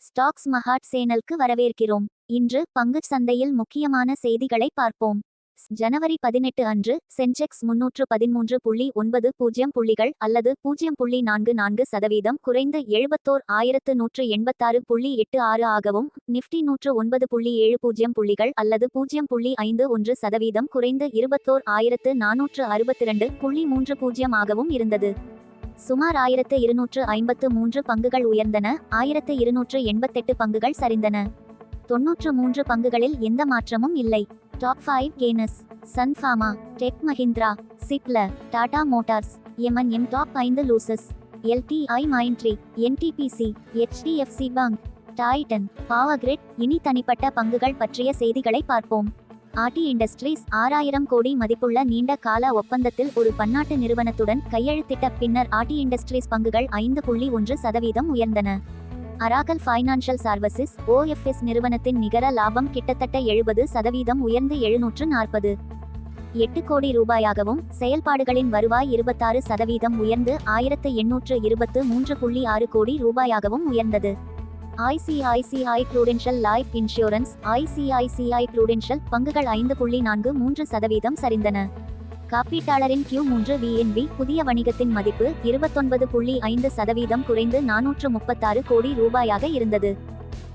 Stocks மஹாட் சேனலுக்கு வரவேற்கிறோம். இன்று பங்குச் சந்தையில் முக்கியமான செய்திகளை பார்ப்போம். ஜனவரி 18 அன்று சென்செக்ஸ் 313.90 புள்ளிகள் அல்லது 0.44% குறைந்து 71,186.86 ஆகவும், நிஃப்டி 109.70 புள்ளிகள் அல்லது 0.51% குறைந்து 21,462.30 ஆகவும் இருந்தது. சுமார் 1253 பங்குகள் உயர்ந்தன, 1288 பங்குகள் சரிந்தன. 93 பங்குகளில் எந்த மாற்றமும் இல்லை. Top 5 gainers: Sun Pharma, Tech Mahindra, Cipla, Tata Motors. M&M top 5 losers: LTI Mindtree, NTPC, HDFC bank, Titan, power grid. இனி தனிப்பட்ட பங்குகள் பற்றிய செய்திகளை பார்ப்போம். ஆர்டி இண்டஸ்ட்ரீஸ் 6000 கோடி மதிப்புள்ள நீண்ட கால ஒப்பந்தத்தில் ஒரு பன்னாட்டு நிறுவனத்துடன் கையெழுத்திட்ட பின்னர் ஆர்டி இண்டஸ்ட்ரீஸ் பங்குகள் 5.1% உயர்ந்தன. அராகல் ஃபைனான்ஷியல் சர்வீசஸ் OFS நிறுவனத்தின் நிகர லாபம் கிட்டத்தட்ட 70% உயர்ந்து 748 கோடி ரூபாயாகவும், செயல்பாடுகளின் வருவாய் 26% உயர்ந்து 1823.6 கோடி ரூபாயாகவும் உயர்ந்தது. ICICI Prudential life insurance ICICI Prudential பங்குகள் 5.43% சரிந்தன. காப்பீட்டாளரின் Q3 VNB புதிய வணிகத்தின் மதிப்பு 29.5% குறைந்து 436 கோடி ரூபாயாக இருந்தது.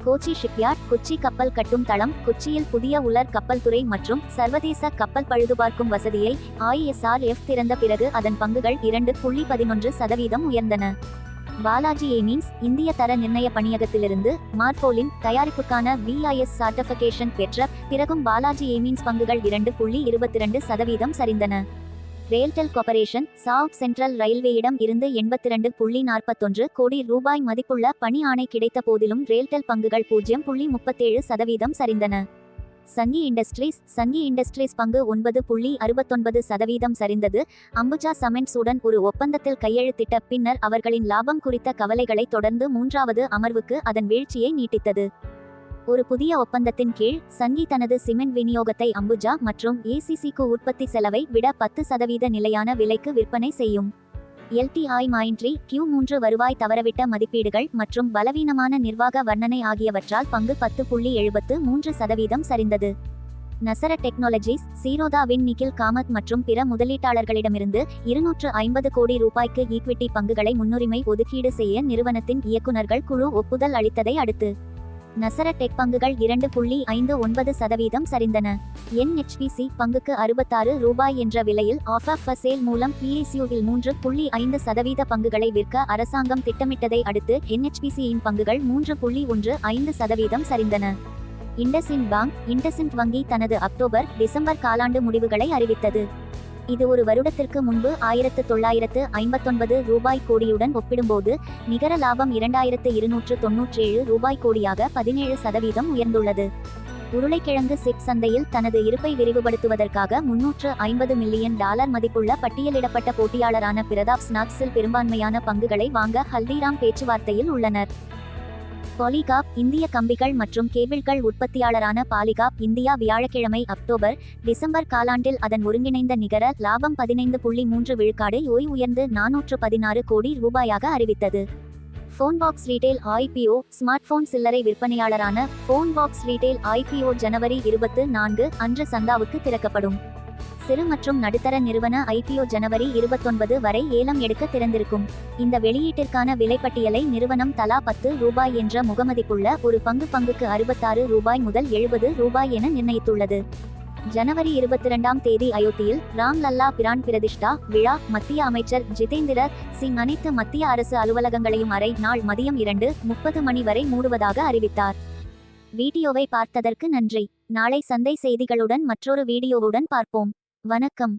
கோச்சி ஷிப்யார்ட் கொச்சி கப்பல் கட்டும் தளம் கொச்சியில் புதிய உலர் கப்பல் துறை மற்றும் சர்வதேச கப்பல் பழுதுபார்க்கும் வசதியை ISRF திறந்த பிறகு அதன் பங்குகள் 2.11% உயர்ந்தன. பாலாஜி ஏமின்ஸ் இந்திய தர நிர்ணய பணியகத்திலிருந்து மார்போலின் தயாரிப்புக்கான BIS சர்டிஃபிகேஷன் பெற்ற பிறகும் பாலாஜி ஏமின்ஸ் பங்குகள் 2.22% சரிந்தன. ரெயில்டெல் கார்ப்பரேஷன் சவுத் சென்ட்ரல் ரயில்வேயிடம் இருந்து 82.41 கோடி ரூபாய் மதிப்புள்ள பணி ஆணை கிடைத்த போதிலும் ரெயில்டெல் பங்குகள் 0.37% சரிந்தன. சங்கி இண்டஸ்ட்ரீஸ் பங்கு 9.69% சரிந்தது. அம்புஜா சமெண்ட்ஸ் உடன் ஒரு ஒப்பந்தத்தில் கையெழுத்திட்ட பின்னர் அவர்களின் லாபம் குறித்த கவலைகளை தொடர்ந்து 3வது அமர்வுக்கு அதன் வீழ்ச்சியை நீட்டித்தது. ஒரு புதிய ஒப்பந்தத்தின் கீழ் சங்கி தனது சிமெண்ட் விநியோகத்தை அம்புஜா மற்றும் ACCக்கு உற்பத்தி செலவை விட 10% நிலையான விலைக்கு விற்பனை செய்யும். LTI மைண்ட்ரி Q3 வருவாய் தவறவிட்ட மதிப்பீடுகள் மற்றும் பலவீனமான நிர்வாக வர்ணனை ஆகியவற்றால் பங்கு 10.73% சரிந்தது. நசர டெக்னாலஜிஸ் சீரோதா வின் நிக்கில் காமத் மற்றும் பிற முதலீட்டாளர்களிடமிருந்து 250 கோடி ரூபாய்க்கு ஈக்விட்டி பங்குகளை முன்னுரிமை ஒதுக்கீடு செய்ய நிறுவனத்தின் இயக்குநர்கள் குழு ஒப்புதல் அளித்ததை அடுத்து நசர டெக் பங்குகள் 2.59% சரிந்தன. NHPC பங்குக்கு 66 ரூபாய் என்ற விலையில் ஆஃபர் ஃபார் சேல் மூலம் PSU-வில் 3.5% பங்குகளை விற்க அரசாங்கம் திட்டமிட்டதை அடுத்து NHPC-யின் பங்குகள் 3.15% சரிந்தன. இண்டஸ்இண்ட் பேங்க் இண்டஸ்இண்ட் வங்கி தனது அக்டோபர்-டிசம்பர் காலாண்டு முடிவுகளை அறிவித்தது. இது ஒரு வருடத்திற்கு முன்பு 1959 ரூபாய் கோடியுடன் ஒப்பிடும்போது நிகர லாபம் 2297 ரூபாய் கோடியாக 17% உயர்ந்துள்ளது. உருளைக்கிழங்கு சிப் சந்தையில் தனது இருப்பை விரிவுபடுத்துவதற்காக $350 மில்லியன் மதிப்புள்ள பட்டியலிடப்பட்ட போட்டியாளரான பிரதாப் ஸ்நாக்ஸில் பெரும்பான்மையான பங்குகளை வாங்க ஹல்திராம் பேச்சுவார்த்தையில் உள்ளனர். பாலிகாப் இந்திய கம்பிகள் மற்றும் கேபிள்கள் உற்பத்தியாளரான பாலிகாப் இந்தியா வியாழக்கிழமை அக்டோபர்-டிசம்பர் காலாண்டில் அதன் ஒருங்கிணைந்த நிகர லாபம் 15.3% உயர்ந்து 416 கோடி ரூபாயாக அறிவித்தது. ஃபோன்பாக்ஸ் ரீட்டெயில் IPO ஸ்மார்ட் போன் சில்லறை விற்பனையாளரான ஃபோன்பாக்ஸ் ரீட்டெயில் IPO ஜனவரி 24 அன்று சந்தாவுக்கு திறக்கப்படும். சிறு மற்றும் நடுத்தர நிறுவன IPO ஜனவரி 29 வரை ஏலம் எடுக்க திறந்திருக்கும். இந்த வெளியீட்டிற்கான விலைப்பட்டியலை நிறுவனம் தலா 10 ரூபாய் என்ற முகமதிப்புள்ள ஒரு பங்குக்கு 66 ரூபாய் முதல் 70 ரூபாய் என நிர்ணயித்துள்ளது. ஜனவரி 22ஆம் தேதி அயோத்தியில் ராம் லல்லா பிரான் பிரதிஷ்டா விழா மத்திய அமைச்சர் ஜிதேந்திர சிங் அனைத்து மத்திய அரசு அலுவலகங்களையும் அரை நாள் மதியம் 2:30 மணி வரை மூடுவதாக அறிவித்தார். வீடியோவை பார்த்ததற்கு நன்றி. நாளை சந்தை செய்திகளுடன் மற்றொரு வீடியோவுடன் பார்ப்போம். வணக்கம்.